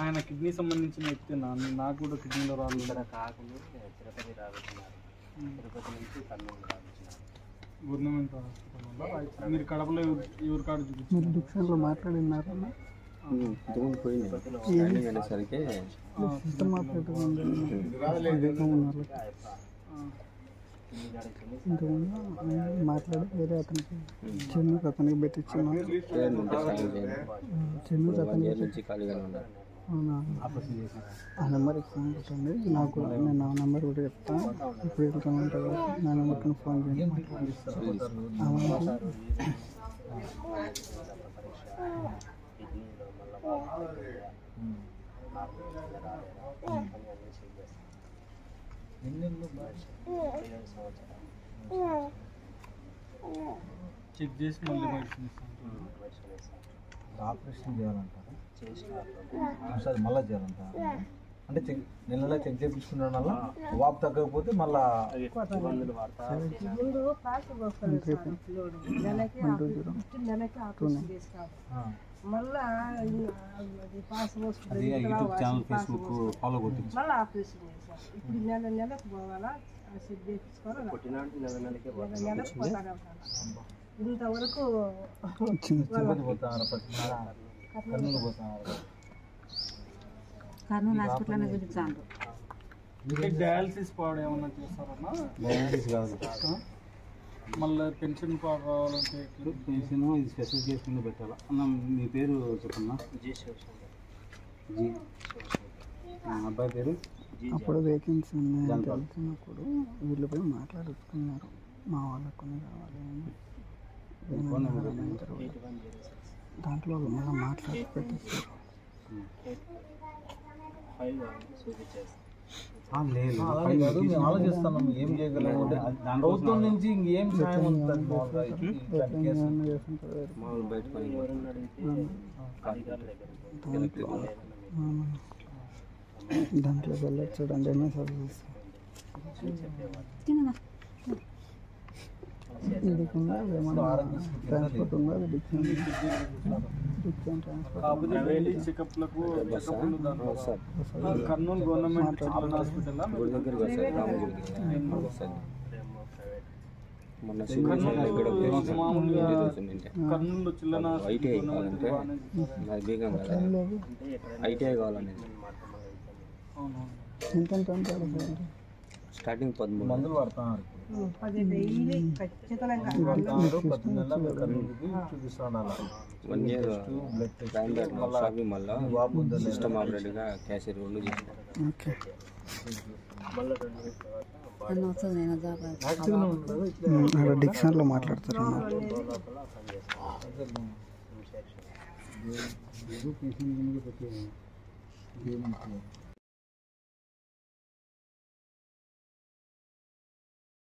ఆయన కిడ్నీ సంబంధించిన వ్యక్తి నాకు కూడా కిడ్నీలో రాళ్ళు ఇక్కడ కాకుండా తిరుపతి రాబోతున్నారు, తిరుపతి నుంచి కర్నూలు రాబోతున్నారు. గవర్నమెంట్ హాస్పిటల్ వల్ల మీరు కడపలో ఎవరి కార్డు చూపించారు? మీరు డిక్షన్లో మాట్లాడినారన్నా అనేసరికి సిస్టమ్ ఆపరేటర్ ఇంతకుముందు మాట్లాడి వేరే అతనికి చెన్నూరు అతనికి పెట్టించున్నాను. చెన్నూరు అతనికి అవునా? ఆ నెంబర్కి ఫోన్ పెట్టండి, నాకు నేను ఆ నెంబర్ కూడా చెప్తాను. ఇప్పుడు వెళ్తామంటే నా నెంబర్కి ఫోన్ చేయండి. చెక్ చేసి మళ్ళీ మెడిసిన్ ఆపరేషన్ చేయాలంటారా? సార్ మళ్ళీ చేయాలంటారా? అంటే నెలలో చెక్ చేయించుకున్న వల్ల వాపు తగ్గకపోతే మళ్ళా మందులు వాడతారు. అది యూట్యూబ్ ఛానల్ ఫేస్బుక్ ఫాలో కొట్టి మళ్ళీ ఆపరేషన్ చేశారు. ఇప్పుడు నెలకు పోవాలా, సెట్ చేయించుకోవాలి. పుట్టినాడు నెలకే నెలకు పోతాను. ఇంతవరకు కర్నూలు పోతున్నారు. కర్నూలు హాస్పిటల్ చూపించాను. డయాలసిస్ పాడు ఏమన్నా చేస్తారన్నా? డయాలసిస్ కాదు, మళ్ళీ పెన్షన్ పాడు రావాలంటే పెన్షన్ ఇది స్పెషల్ కేసు కింద పెట్టాలా అన్న. మీ పేరు చెప్పన్నా? జీ శివశంకర్. జీ అబ్బాయి పేరు? అప్పుడు వేకెన్సీ ఉన్నాయని తెలిసినప్పుడు వీళ్ళు పోయి మాట్లాడుతున్నారు, మా వాళ్ళకు కొన్ని కావాలి అని. దాంట్లో వాళ్ళు మళ్ళీ మాట్లాడి పెట్టేస్తారు. ఆలోచిస్తాను ఏం చేయగలం. ప్రభుత్వం నుంచి ఇంకేం సాయం ఉంటుంది? దాంట్లో వెళ్ళొచ్చాడండి అన్నీ సర్వీస్ ఇది ట్రాన్స్పోర్ట్ ఉందా? Kurnool government hospital Kurnool చిల్లన ITI కావాలనేది. స్టార్టింగ్ 13 మందులు వాడుతున్నారు. 10 డైలీ ఖచ్చితంగా 1 year మళ్ళీ సిస్టమ్ ఆపరేటర్గా క్యాషియర్ రెండు చేస్తాను. డిక్షన్లో మాట్లాడతారు.